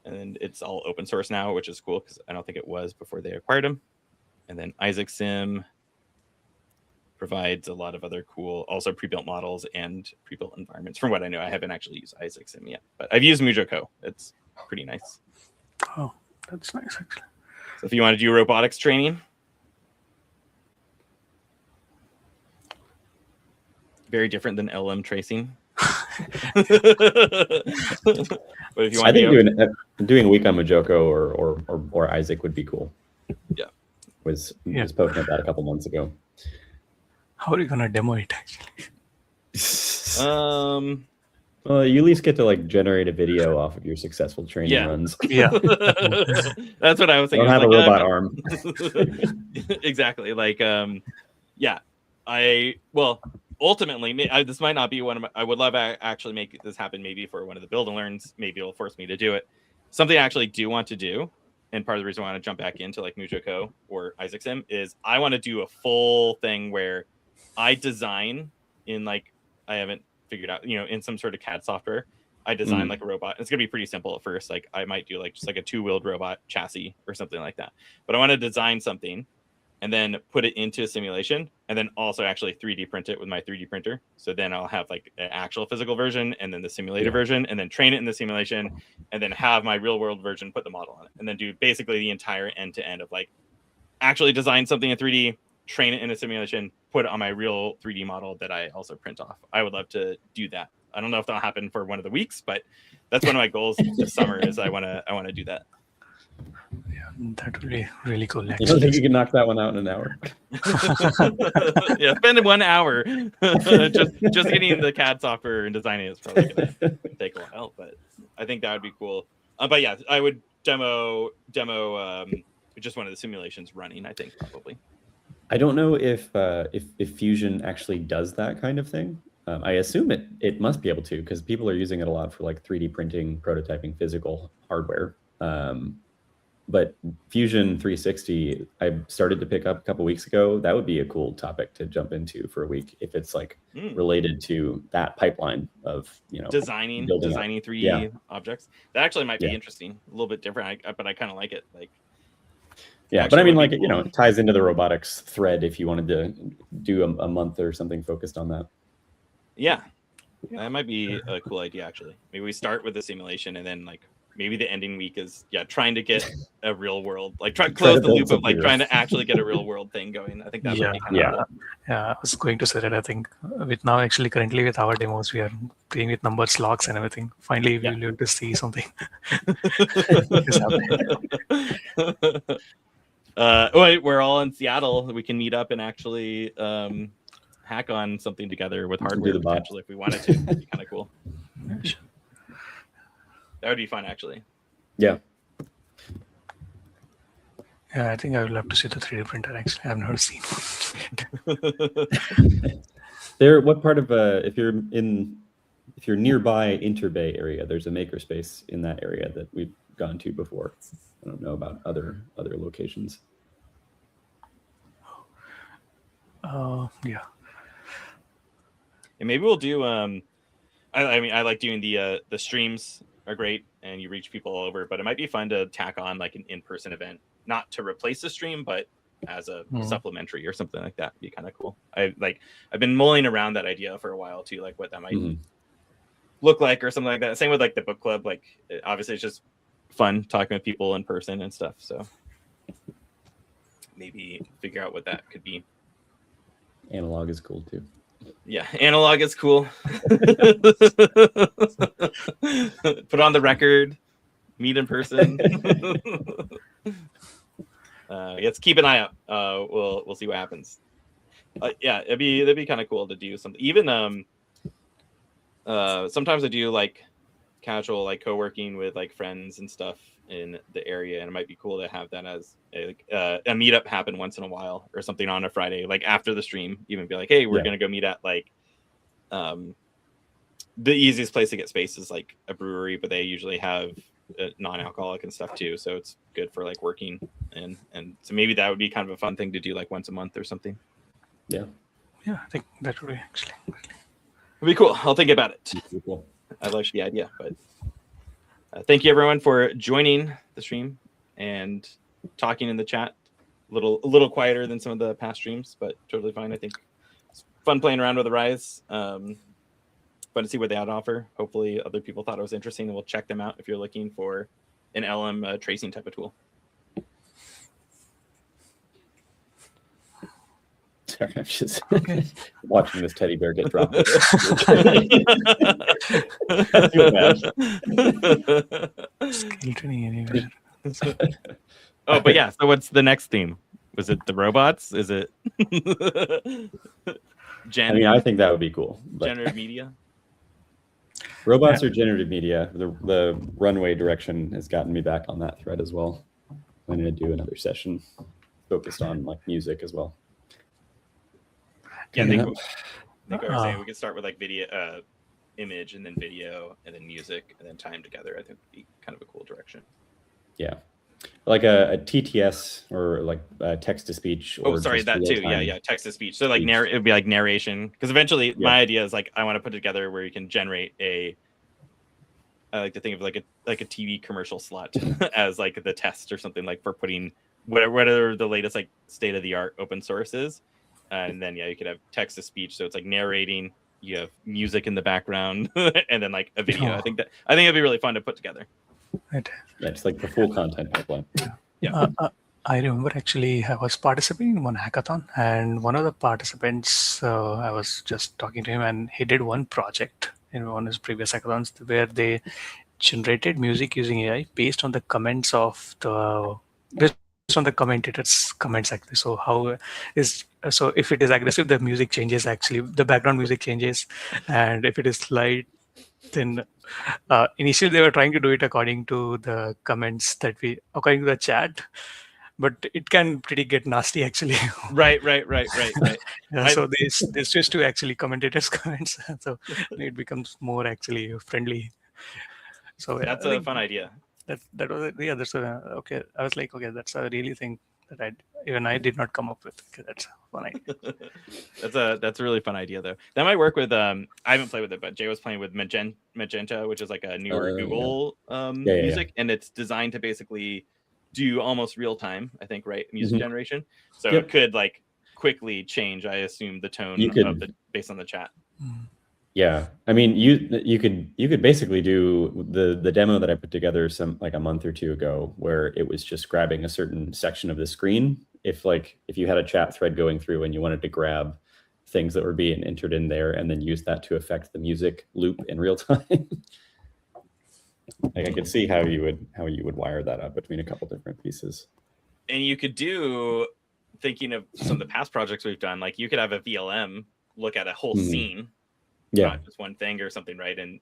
and it's all open source now, which is cool because I don't think it was before they acquired them. And then Isaac Sim provides a lot of other cool, also pre-built models and pre-built environments. From what I know, I haven't actually used Isaac Sim yet, but I've used Mujoko. It's pretty nice. Oh, that's nice actually. So if you want to do robotics training, very different than LM tracing. But if you want, I think doing a week on Majoko or Isaac would be cool. Yeah, was poking at that a couple months ago. How are you gonna demo it actually? Well, you at least get to like generate a video off of your successful training runs. Yeah, that's what I was thinking. Don't have a robot arm. Exactly. Like, yeah, ultimately, this might not be one of my. I would love to actually make this happen. Maybe for one of the build and learns, maybe it'll force me to do it. Something I actually do want to do, and part of the reason I want to jump back into like Mujoko or Isaac Sim is I want to do a full thing where I design in like I haven't figured out, you know, in some sort of CAD software. I design like a robot. It's gonna be pretty simple at first. Like I might do like just like a two-wheeled robot chassis or something like that. But I want to design something and then put it into a simulation and then also actually 3D print it with my 3D printer. So then I'll have like an actual physical version and then the simulated version and then train it in the simulation and then have my real world version, put the model on it and then do basically the entire end to end of like actually design something in 3D, train it in a simulation, put it on my real 3D model that I also print off. I would love to do that. I don't know if that'll happen for one of the weeks, but that's one of my goals this summer is I want to do that. Yeah, that would be really cool. You don't think you can knock that one out in an hour? Yeah, spend 1 hour just getting the CAD software and designing it is probably gonna take a while, but I think that would be cool. But yeah, I would demo just one of the simulations running. I think probably. I don't know if Fusion actually does that kind of thing. I assume it must be able to because people are using it a lot for like 3D printing, prototyping physical hardware. But Fusion 360, I started to pick up a couple weeks ago. That would be a cool topic to jump into for a week if it's like related to that pipeline of, you know, designing 3D objects. That actually might be interesting, a little bit different, but I kind of like it. Like, yeah, but I mean, like, you know, it ties into the robotics thread if you wanted to do a month or something focused on that. Yeah, that might be a cool idea, actually. Maybe we start with the simulation and then like maybe the ending week is trying to get a real world, like try to close the loop of like trying to actually get a real world thing going. I think that would be kind of cool. Yeah, I was going to say that. I think with now actually currently with our demos, we are playing with numbers, logs, and everything. Finally, we'll be able to see something. We're all in Seattle. We can meet up and actually hack on something together with hardware potentially if we wanted to. That'd be kind of cool. That would be fun, actually. Yeah. Yeah, I think I would love to see the 3D printer. Actually, I've never seen one. There, what part of if you're nearby Interbay area, there's a makerspace in that area that we've gone to before. I don't know about other locations. Yeah. And maybe we'll do. I mean, I like doing the streams. Are great and you reach people all over, but it might be fun to tack on like an in-person event, not to replace the stream, but as a supplementary or something like that. Would be kind of cool. I've been mulling around that idea for a while too, like what that might look like or something like that. Same with like the book club. Like obviously it's just fun talking with people in person and stuff. So maybe figure out what that could be. Analog is cool too. Yeah, analog is cool. Put on the record, meet in person. Let's keep an eye out. We'll see what happens. Yeah, that'd be kind of cool to do something. Even sometimes I do like casual like co-working with like friends and stuff in the area, and it might be cool to have that as a meetup happen once in a while or something on a Friday, like after the stream. Even be like, hey, we're gonna go meet at like the easiest place to get space is like a brewery, but they usually have non-alcoholic and stuff too, so it's good for like working and so maybe that would be kind of a fun thing to do like once a month or something. Yeah, I think that would be actually it'd be cool. I'll think about it. Cool. I like the idea, but thank you everyone for joining the stream and talking in the chat. A little quieter than some of the past streams, but totally fine. I think it's fun playing around with Arize. Fun to see what they had to offer. Hopefully other people thought it was interesting, and we'll check them out if you're looking for an LM tracing type of tool. Sorry, I'm just watching this teddy bear get dropped. Skill training anywhere. Oh, but yeah. So what's the next theme? Was it the robots? Is it? I mean, I think that would be cool. Generative media. Robots or generative media. The runway direction has gotten me back on that thread as well. I'm going to do another session focused on like music as well. Yeah, I think I was saying we could start with like video, image, and then video, and then music, and then tie them together. I think would be kind of a cool direction. Yeah, like a TTS or like text to speech. Oh, sorry, that too. Yeah, text to speech. So like it would be like narration, because eventually my idea is like I want to put it together where you can generate I like to think of like a TV commercial slot as like the test or something, like for putting whatever the latest like state of the art open source is. And then you could have text to speech, so it's like narrating. You have music in the background, and then like a video. I think it'd be really fun to put together. Right. Yeah, it's like the full content pipeline. Yeah. I remember actually I was participating in one hackathon, and one of the participants, I was just talking to him, and he did one project in one of his previous hackathons where they generated music using AI based on the comments of based on the commentators' comments actually. So so if it is aggressive, the music changes actually, the background music changes, and if it is light, then initially they were trying to do it according to the comments according to the chat, but it can pretty get nasty actually. Right. So they switched to actually commentators' comments, so it becomes more actually friendly. So that's a fun idea. that was yeah. That's okay. I was like, okay, that's a really thing that I did not come up with. Okay, that's a fun idea. That's a really fun idea though. That might work with I haven't played with it, but Jay was playing with Magenta, which is like a newer Google music, and it's designed to basically do almost real time, I think, right? Music generation. So it could like quickly change, I assume, the tone of based on the chat. Yeah, I mean, you could basically do the demo that I put together like a month or two ago, where it was just grabbing a certain section of the screen. If you had a chat thread going through and you wanted to grab things that were being entered in there and then use that to affect the music loop in real time. Like I could see how you would wire that up between a couple different pieces. And you could do, thinking of some of the past projects we've done, like you could have a VLM look at a whole scene, not just one thing or something, right? And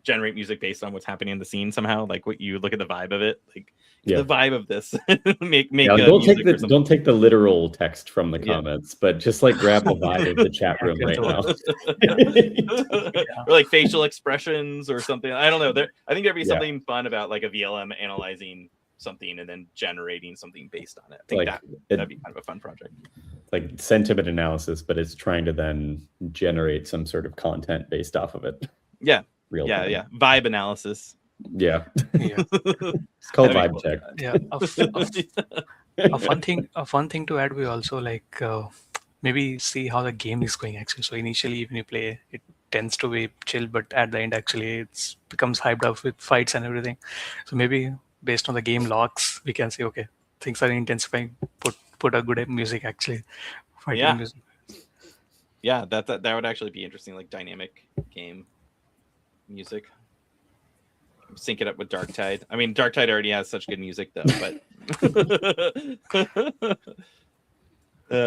generate music based on what's happening in the scene somehow. Like what you look at the vibe of it, like the vibe of this. make don't take the literal text from the comments, but just like grab the vibe of the chat room right now. Or like facial expressions or something. I don't know. I think there'd be something fun about like a VLM analyzing something and then generating something based on it. I think that'd be kind of a fun project. Like sentiment analysis, but it's trying to then generate some sort of content based off of it. Yeah. Real time. Yeah. Vibe analysis. Yeah. It's called vibe check. Yeah. A fun thing to add, we also like maybe see how the game is going actually. So initially when you play, it tends to be chill, but at the end actually it becomes hyped up with fights and everything. So maybe based on the game logs, we can say, okay, things are intensifying. Put a good music actually. Fighting music. Yeah, that would actually be interesting, like dynamic game music. Sync it up with Darktide. I mean, Darktide already has such good music though, but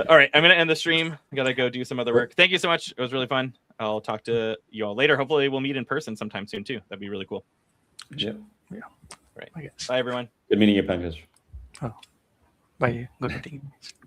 all right, I'm gonna end the stream. I gotta go do some other work. Thank you so much. It was really fun. I'll talk to you all later. Hopefully we'll meet in person sometime soon too. That'd be really cool. Yeah. Right. Bye everyone. Good meeting you, Pankaj. Bye. Good meeting you.